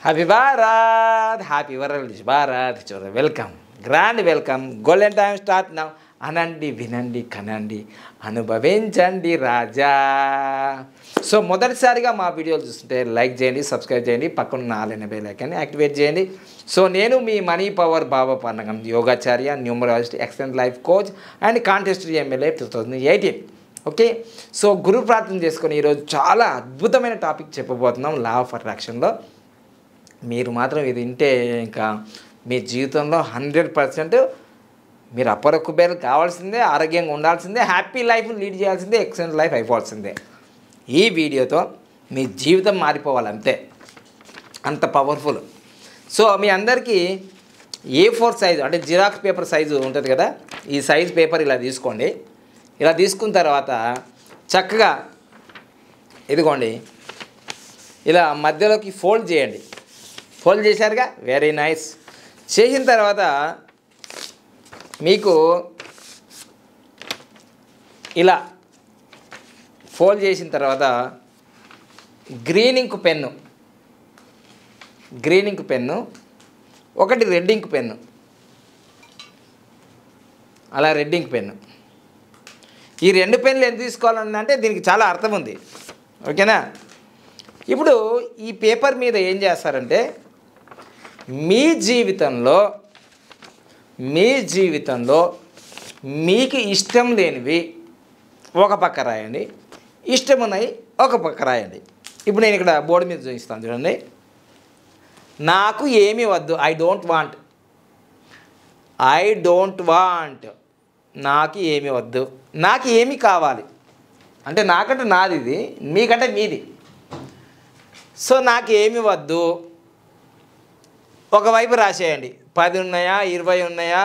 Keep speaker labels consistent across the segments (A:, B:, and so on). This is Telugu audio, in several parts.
A: Happy Bharat, happy world Bharat. Welcome, grand welcome. Golden time start now. అనండి, వినండి, కనండి, అనుభవించండి రాజా. సో మొదటిసారిగా మా వీడియోలు చూస్తుంటే లైక్ చేయండి, సబ్స్క్రైబ్ చేయండి, పక్కన ఆలైన బెల్ ఐకాన్ని యాక్టివేట్ చేయండి. సో నేను మీ మనీ పవర్ బాబా పన్నగం, యోగాచార్య, numerologist, excellent life coach and contest MLA 2018. Okay, so గురు ప్రార్థన చేసుకొని ఈరోజు చాలా అద్భుతమైన టాపిక్ చెప్పబోతున్నాం. లా ఆఫ్ అట్రాక్షన్లో మీరు మాత్రం ఇది వింటే ఇంకా మీ జీవితంలో 100% మీరు అప్పర కుబేరు కావాల్సిందే, ఆరోగ్యంగా ఉండాల్సిందే, హ్యాపీ లైఫ్ లీడ్ చేయాల్సిందే, ఎక్సలెంట్ లైఫ్ అయిపోవాల్సిందే. ఈ వీడియోతో మీ జీవితం మారిపోవాలంతే, అంత పవర్ఫుల్. సో మీ అందరికీ A4 సైజు అంటే జిరాక్స్ పేపర్ సైజు ఉంటుంది కదా, ఈ సైజ్ పేపర్ ఇలా తీసుకోండి. ఇలా తీసుకున్న తర్వాత చక్కగా ఇదిగోండి ఇలా మధ్యలోకి ఫోల్డ్ చేయండి. ఫోల్డ్ చేశారుగా, వెరీ నైస్. చేసిన తర్వాత మీకు ఇలా ఫోల్డ్ చేసిన తర్వాత గ్రీన్ ఇంక్ పెన్ను, ఒకటి రెడ్ ఇంక్ పెన్ను, అలా రెడ్ ఇంక్ పెన్ను. ఈ 2 పెన్నులు ఎందుకు తీసుకోవాలంటే దీనికి చాలా అర్థం ఉంది. ఓకేనా? ఇప్పుడు ఈ పేపర్ మీద ఏం చేస్తారంటే మీ జీవితంలో మీకు ఇష్టం లేనివి ఒక పక్క రాయండి, ఇష్టం ఉన్నాయి ఒక పక్క రాయండి. ఇప్పుడు నేను ఇక్కడ బోర్డు మీద చూపిస్తాను చూడండి. నాకు ఏమీ వద్దు, ఐ డోంట్ వాంట్. నాకు ఏమీ వద్దు, నాకు ఏమి కావాలి అంటే నాకంటే నాది, ఇది మీకంటే మీది. సో నాకు ఏమి వద్దు ఒకవైపు రాసేయండి. 10 ఉన్నాయా, 20 ఉన్నాయా,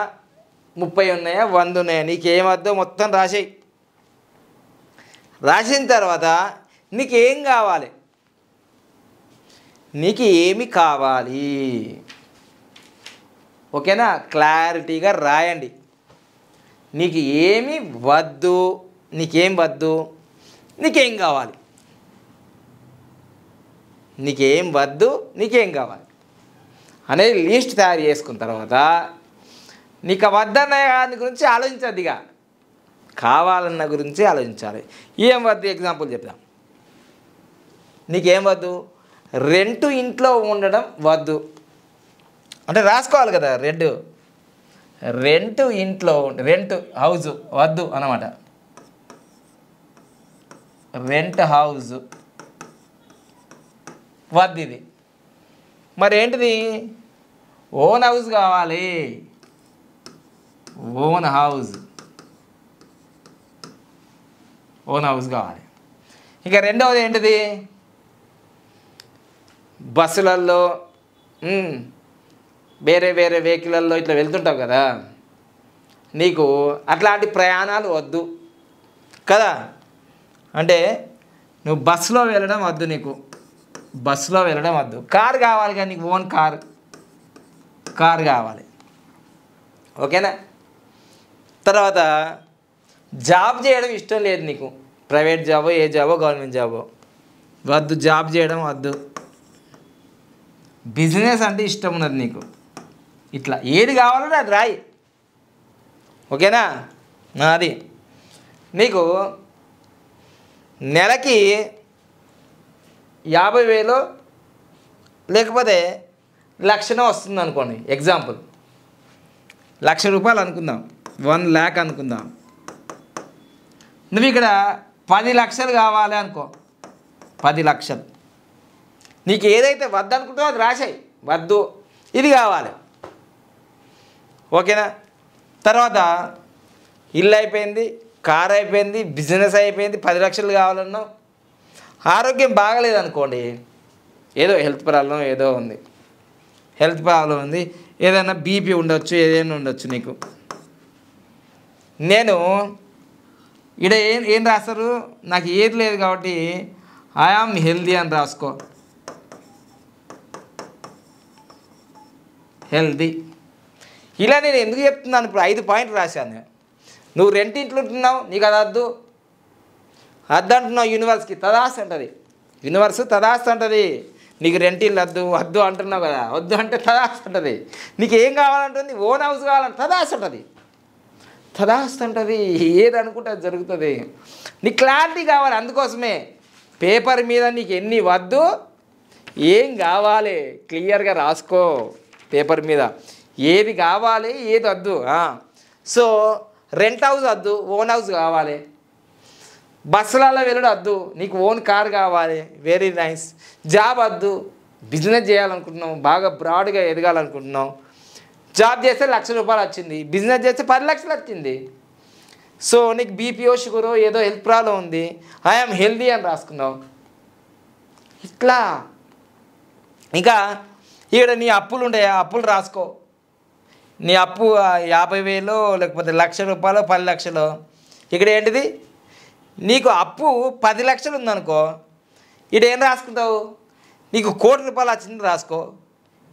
A: 30 ఉన్నాయా, 100 ఉన్నాయా, నీకేం వద్దో మొత్తం రాసేయి. రాసిన తర్వాత నీకేం కావాలి, నీకు ఏమి కావాలి, ఓకేనా? క్లారిటీగా రాయండి. నీకు ఏమి వద్దు, నీకేం వద్దు, నీకేం కావాలి, నీకేం వద్దు, నీకేం కావాలి అనేది లిస్ట్ తయారు చేసుకున్న తర్వాత నీకు వద్దన్న దాని గురించి ఆలోచించద్దు, ఇక కావాలన్న గురించి ఆలోచించాలి. ఏం వద్దు ఎగ్జాంపుల్ చెప్దాం. నీకేం వద్దు, రెంట్ ఇంట్లో ఉండడం వద్దు అంటే రాసుకోవాలి కదా. రెంట్ ఇంట్లో, రెంట్ హౌస్ వద్దు అన్నమాట. రెంట్ హౌస్ వద్దు. ఇది మరి ఏంటిది, ఓన్ హౌస్ కావాలి, ఓన్ హౌస్ కావాలి. ఇంకా రెండవది ఏంటిది, బస్సులలో వేరే వెహికల్లో ఇట్లా వెళ్తుంటావు కదా, నీకు అట్లాంటి ప్రయాణాలు వద్దు కదా. అంటే నువ్వు బస్సులో వెళ్ళడం వద్దు, నీకు బస్సులో వెళ్ళడం వద్దు. కారు కావాలి కానీ నీకు ఓన్ కారు కావాలి. ఓకేనా? తర్వాత జాబ్ చేయడం ఇష్టం లేదు నీకు, ప్రైవేట్ జాబో, ఏ జాబో, గవర్నమెంట్ జాబో వద్దు, జాబ్ చేయడం వద్దు. బిజినెస్ అంటే ఇష్టం ఉన్నది నీకు. ఇట్లా ఏది కావాలంటే అది రాయి. ఓకేనా? అది నీకు నెలకి 50,000 లేకపోతే 1,00,000 వస్తుంది అనుకోండి. ఎగ్జాంపుల్ 1,00,000 రూపాయలు అనుకుందాం, 1 lakh అనుకుందాం. నువ్వు ఇక్కడ 10 లక్షలు కావాలి అనుకో, 10 లక్షలు. నీకు ఏదైతే వద్దు అనుకుంటావో అది రాసాయి, వద్దు ఇది కావాలి. ఓకేనా? తర్వాత ఇల్లు అయిపోయింది, కార్ అయిపోయింది, బిజినెస్ అయిపోయింది, 10 లక్షలు కావాలన్నావు. ఆరోగ్యం బాగలేదు అనుకోండి, ఏదో హెల్త్ ప్రాబ్లం ఏదో ఉంది, ఏదైనా బీపీ ఉండొచ్చు, ఏదైనా ఉండొచ్చు నీకు. నేను ఇక్కడ ఏం రాస్తారు, నాకు ఏది లేదు కాబట్టి ఐ ఆమ్ హెల్దీ అని రాసుకో. హెల్దీ. ఇలా నేను ఎందుకు చెప్తున్నాను, ఇప్పుడు 5 పాయింట్లు రాశాను. నువ్వు రెంట్ ఇంట్లో ఉంటున్నావు, నీకు అది వద్దు అంటున్నావు. యూనివర్స్కి తదాస్తు అంటుంది, యూనివర్స్ తదాస్తు అంటుంది. నీకు రెంట్ ఇల్లు వద్దు వద్దు అంటున్నావు కదా, వద్దు అంటే తదాస్తు ఉంటుంది. నీకు ఏం కావాలంటుంది, ఓన్ హౌస్ కావాలంటే తదాస్తు ఉంటుంది, తదాస్తు ఉంటుంది. ఏది అనుకుంటే అది జరుగుతుంది. నీకు క్లారిటీ కావాలి. అందుకోసమే పేపర్ మీద నీకు ఎన్ని వద్దు ఏం కావాలి క్లియర్గా రాసుకో. పేపర్ మీద ఏది కావాలి ఏది వద్దు. సో రెంట్ హౌస్ వద్దు, ఓన్ హౌస్ కావాలి. బస్సులలో వెళ్ళడం వద్దు, నీకు ఓన్ కార్ కావాలి, వెరీ నైస్. జాబ్ వద్దు, బిజినెస్ చేయాలనుకుంటున్నావు, బాగా బ్రాడ్గా ఎదగాలనుకుంటున్నావు. జాబ్ చేస్తే ₹1,00,000 వచ్చింది, బిజినెస్ చేస్తే 10 లక్షలు వచ్చింది. సో నీకు బీపీఓ షుగరో ఏదో హెల్త్ ప్రాబ్లం ఉంది, ఐఎమ్ హెల్దీ అని రాసుకున్నావు. ఇట్లా ఇంకా ఇక్కడ నీ అప్పులు ఉంటాయి, అప్పులు రాసుకో. నీ అప్పు 50,000 లేకపోతే ₹1,00,000 10 లక్షలు. ఇక్కడ ఏంటిది, నీకు అప్పు 10 లక్షలు ఉందనుకో, ఇక్కడ ఏం రాసుకుంటావు, నీకు ₹1,00,00,000 వచ్చింది రాసుకో,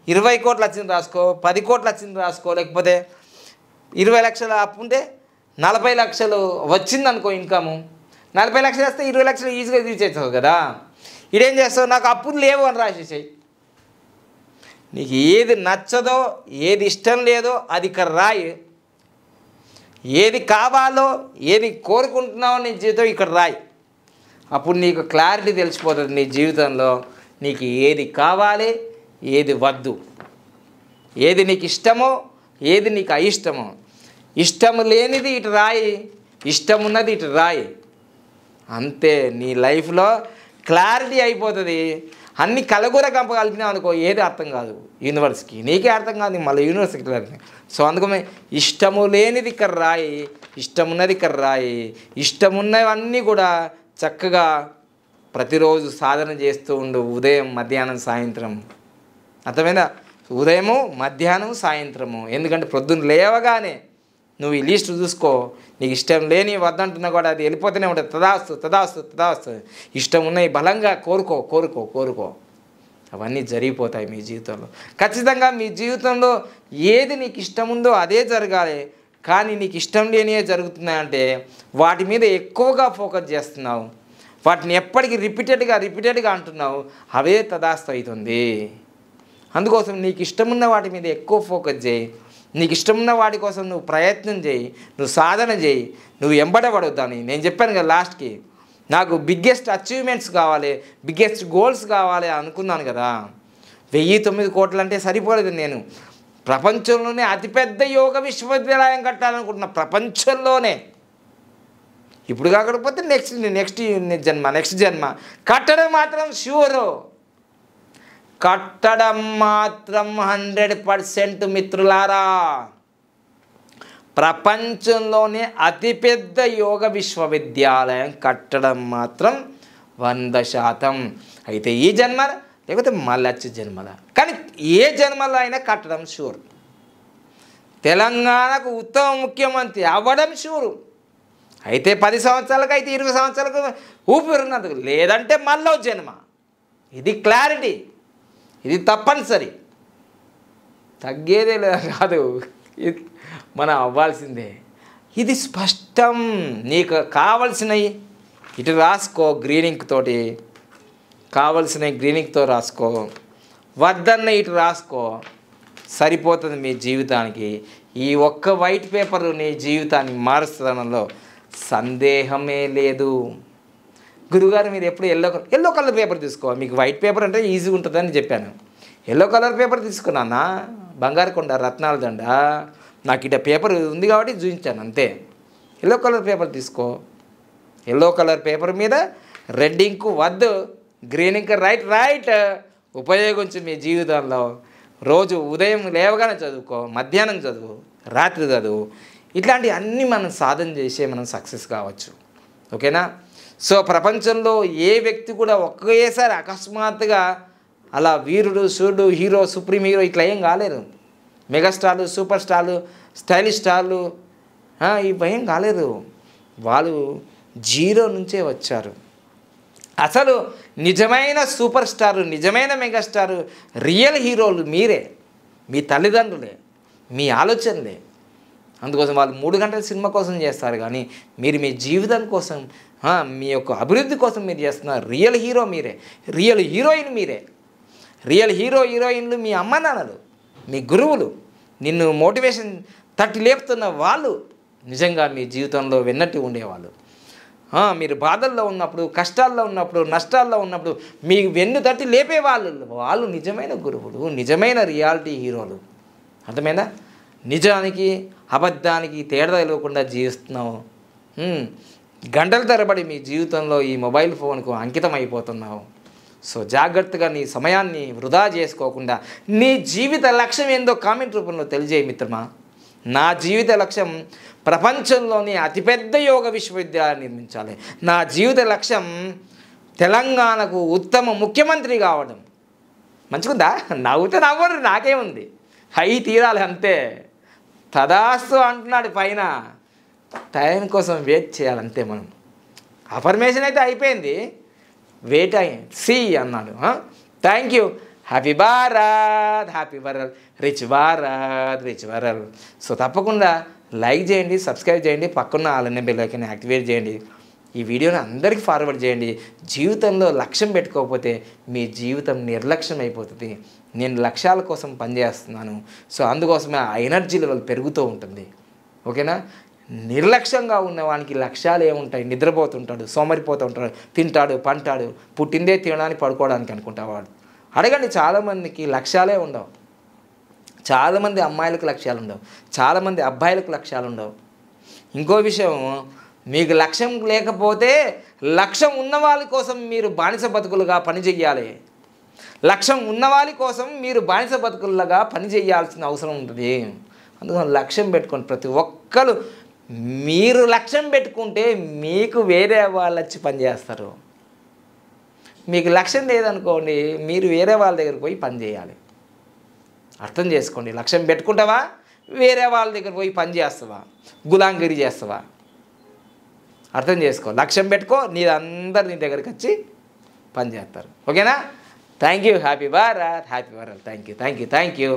A: 20 కోట్లు వచ్చింది రాసుకో, 10 కోట్లు వచ్చింది రాసుకో. లేకపోతే 20 లక్షల అప్పు ఉంటే 40 లక్షలు వచ్చిందనుకో ఇన్కము, 40 లక్షలు వస్తే 20 లక్షలు ఈజీగా తీసేస్తావు కదా. ఇదేం చేస్తావు, నాకు అప్పులు లేవు అని రాసేసాయి. నీకు ఏది నచ్చదో ఏది ఇష్టం లేదో అది ఇక్కడ రాయి. ఏది కావాలో ఏది కోరుకుంటున్నావో నీ జీవితం ఇక్కడ రాయి. అప్పుడు నీకు క్లారిటీ తెలిసిపోతుంది నీ జీవితంలో నీకు ఏది కావాలి ఏది వద్దు, ఏది నీకు ఇష్టమో ఏది నీకు అయిష్టమో. ఇష్టం లేనిది ఇటు రాయి, ఇష్టం ఉన్నది ఇటు రాయి. అంతే, నీ లైఫ్లో క్లారిటీ అయిపోతుంది. అన్ని కలగూర గంప కలిపినావు అనుకో ఏది అర్థం కాదు, యూనివర్స్కి నీకే అర్థం కాదు, మళ్ళీ యూనివర్స్కి అర్థం. సో అందుకనే ఇష్టము లేనిది ఇక్కడ రాయి, ఇష్టం ఉన్నది ఇక్కడ రాయి. ఇష్టం ఉన్నవన్నీ కూడా చక్కగా ప్రతిరోజు సాధన చేస్తూ ఉండు, ఉదయం మధ్యాహ్నం సాయంత్రం. అర్థమైందా, ఉదయము మధ్యాహ్నం సాయంత్రము. ఎందుకంటే పొద్దున్న లేవగానే నువ్వు ఈ లిస్ట్ చూసుకో, నీకు ఇష్టం లేని వద్దంటున్నా కూడా అది వెళ్ళిపోతూనే ఉంటుంది. తదాస్తు తదాస్తు తదాస్తు. ఇష్టం ఉన్నాయి బలంగా కోరుకో కోరుకో కోరుకో, అవన్నీ జరిగిపోతాయి మీ జీవితంలో. ఖచ్చితంగా మీ జీవితంలో ఏది నీకు ఇష్టం ఉందో అదే జరగాలి. కానీ నీకు ఇష్టం లేనివే జరుగుతున్నాయంటే వాటి మీద ఎక్కువగా ఫోకస్ చేస్తున్నావు, వాటిని ఎప్పటికీ రిపీటెడ్గా అంటున్నావు, అవే తదాస్తు అవుతుంది. అందుకోసం నీకు ఇష్టమున్న వాటి మీద ఎక్కువ ఫోకస్ చేయి. నీకు ఇష్టమున్న వాటి కోసం నువ్వు ప్రయత్నం చేయి, నువ్వు సాధన చేయి, నువ్వు ఎంబడబడొద్దని. నేను చెప్పాను కదా లాస్ట్కి, నాకు బిగ్గెస్ట్ అచీవ్మెంట్స్ కావాలి, బిగ్గెస్ట్ గోల్స్ కావాలి అనుకున్నాను కదా. 1,009 కోట్లు అంటే సరిపోలేదు. నేను ప్రపంచంలోనే అతిపెద్ద యోగ విశ్వవిద్యాలయం కట్టాలనుకుంటున్నా, ప్రపంచంలోనే. ఇప్పుడు కాకపోతే నెక్స్ట్ జన్మ కట్టడం మాత్రం ష్యూరు, కట్టడం మాత్రం 100% మిత్రులారా. ప్రపంచంలోనే అతిపెద్ద యోగ విశ్వవిద్యాలయం కట్టడం మాత్రం 100%. అయితే ఈ జన్మ లేకపోతే మళ్ళీ వచ్చే జన్మల, కానీ ఏ జన్మలో అయినా కట్టడం షూర్. తెలంగాణకు ఉత్తమ ముఖ్యమంత్రి అవ్వడం షూరు. అయితే 10 సంవత్సరాలకు అయితే 20 సంవత్సరాలకు ఊపిరినందుకు, లేదంటే మళ్ళీ జన్మ. ఇది క్లారిటీ, ఇది తప్పనిసరి, తగ్గేదే కాదు, మనం అవ్వాల్సిందే. ఇది స్పష్టం. నీకు కావలసినవి ఇటు రాసుకో, గ్రీనింగ్ తోటి కావలసినవి గ్రీనింగ్తో రాసుకో, వద్దన్న ఇటు రాసుకో, సరిపోతుంది మీ జీవితానికి. ఈ ఒక్క వైట్ పేపర్ నీ జీవితాన్ని మారుస్తుందనలో సందేహమే లేదు. గురుగారు మీరు ఎప్పుడు ఎల్లో కలర్ పేపర్ తీసుకో, మీకు వైట్ పేపర్ అంటే ఈజీగా ఉంటుందని చెప్పాను. ఎల్లో కలర్ పేపర్ తీసుకున్నానా, బంగారు కొండ రత్నాల దండ, నాకు ఇట పేపర్ ఉంది కాబట్టి చూపించాను అంతే. ఎల్లో కలర్ పేపర్ తీసుకో, ఎల్లో కలర్ పేపర్ మీద రెడ్ ఇంకు వద్దు, గ్రీన్ ఇంక్ రైట్ ఉపయోగించు మీ జీవితంలో. రోజు ఉదయం లేవగానే చదువుకో, మధ్యాహ్నం చదువు, రాత్రి చదువు. ఇట్లాంటి అన్నీ మనం సాధన చేసే మనం సక్సెస్ కావచ్చు. ఓకేనా. సో ప్రపంచంలో ఏ వ్యక్తి కూడా ఒకేసారి అకస్మాత్తుగా అలా వీరుడు, సూర్యుడు, హీరో, సుప్రీం హీరో ఇట్లా ఏం కాలేరు. మెగాస్టార్లు, సూపర్ స్టార్లు, స్టైలిష్ స్టార్లు ఇవేం కాలేదు. వాళ్ళు జీరో నుంచే వచ్చారు. అసలు నిజమైన సూపర్ స్టారు, నిజమైన మెగాస్టారు, రియల్ హీరోలు మీరే, మీ తల్లిదండ్రులే, మీ ఆలోచనలే. అందుకోసం వాళ్ళు 3 గంటల సినిమా కోసం చేస్తారు, కానీ మీరు మీ జీవితం కోసం, మీ యొక్క అభివృద్ధి కోసం మీరు చేస్తున్నారు. రియల్ హీరో మీరే, రియల్ హీరోయిన్ మీరే. రియల్ హీరో హీరోయిన్లు మీ అమ్మ నాన్నలు, మీ గురువులు, నిన్ను మోటివేషన్ తట్టి లేపుతున్న వాళ్ళు నిజంగా మీ జీవితంలో వెన్నట్టు ఉండేవాళ్ళు. మీరు బాధల్లో ఉన్నప్పుడు, కష్టాల్లో ఉన్నప్పుడు, నష్టాల్లో ఉన్నప్పుడు మీ వెన్ను తట్టి లేపేవాళ్ళు, వాళ్ళు నిజమైన గురువులు, నిజమైన రియాలిటీ హీరోలు. అర్థమైందా? నిజానికి అబద్ధానికి తేడా తెలియకుండా జీవిస్తున్నావు. గంటల తరబడి మీ జీవితంలో ఈ మొబైల్ ఫోన్కు అంకితం అయిపోతున్నావు. సో జాగ్రత్తగా నీ సమయాన్ని వృధా చేసుకోకుండా నీ జీవిత లక్ష్యం ఏందో కామెంట్ రూపంలో తెలియజేయి మిత్రమా. నా జీవిత లక్ష్యం ప్రపంచంలోని అతిపెద్ద యోగ విశ్వవిద్యాలయం నిర్మించాలి. నా జీవిత లక్ష్యం తెలంగాణకు ఉత్తమ ముఖ్యమంత్రి కావడం. మంచిగుందా? నవ్వుతే నవ్వరు, నాకేముంది, అయి తీరాలి అంతే. తదాస్తు అంటున్నాడు పైన, టైం కోసం వెయిట్ చేయాలంతే. మనం అఫర్మేషన్ అయితే అయిపోయింది, వెయిట్ సి అన్నాడు. Thank you. Happy Bharat, happy వరల్, rich Bharat, rich వరల్. So తప్పకుండా లైక్ చేయండి, సబ్స్క్రైబ్ చేయండి, పక్కన ఆల్ బెల్ ఐకాన్ యాక్టివేట్ చేయండి. ఈ వీడియోని అందరికీ ఫార్వర్డ్ చేయండి. జీవితంలో లక్ష్యం పెట్టుకోకపోతే మీ జీవితం నిర్లక్ష్యం అయిపోతుంది. నేను లక్ష్యాల కోసం పనిచేస్తున్నాను. సో అందుకోసమే ఆ ఎనర్జీ లెవెల్ పెరుగుతూ ఉంటుంది. ఓకేనా? నిర్లక్ష్యంగా ఉన్నవానికి లక్ష్యాలు ఏముంటాయి? నిద్రపోతుంటాడు, సోమరిపోతూ ఉంటాడు, తింటాడు, పంటాడు, పుట్టిందే తినడానికి పడుకోవడానికి అనుకుంటావాడు. అడగండి, చాలామందికి లక్ష్యాలే ఉండవు. చాలామంది అమ్మాయిలకు లక్ష్యాలు ఉండవు, చాలామంది అబ్బాయిలకు లక్ష్యాలు ఉండవు. ఇంకో విషయం, మీకు లక్ష్యం లేకపోతే లక్ష్యం ఉన్న వాళ్ళ కోసం మీరు బానిస బతుకులుగా పనిచేయాలి. లక్ష్యం ఉన్నవాళ్ళ కోసం మీరు బానిస బతుకులుగా పని చేయాల్సిన అవసరం ఉంటుంది. అందుకని లక్ష్యం పెట్టుకోండి. ప్రతి ఒక్కరు మీరు లక్ష్యం పెట్టుకుంటే మీకు వేరే వాళ్ళు వచ్చి పనిచేస్తారు. మీకు లక్ష్యం లేదనుకోండి, మీరు వేరే వాళ్ళ దగ్గరికి పోయి పని చేయాలి. అర్థం చేసుకోండి. లక్ష్యం పెట్టుకుంటావా, వేరే వాళ్ళ దగ్గర పోయి పని చేస్తావా, గులాంగిరి చేస్తావా? అర్థం చేసుకో. లక్ష్యం పెట్టుకో, అందరు నీ దగ్గరికి వచ్చి పని చేస్తారు. ఓకేనా? Thank you. Happy Bharat, happy world. Thank you.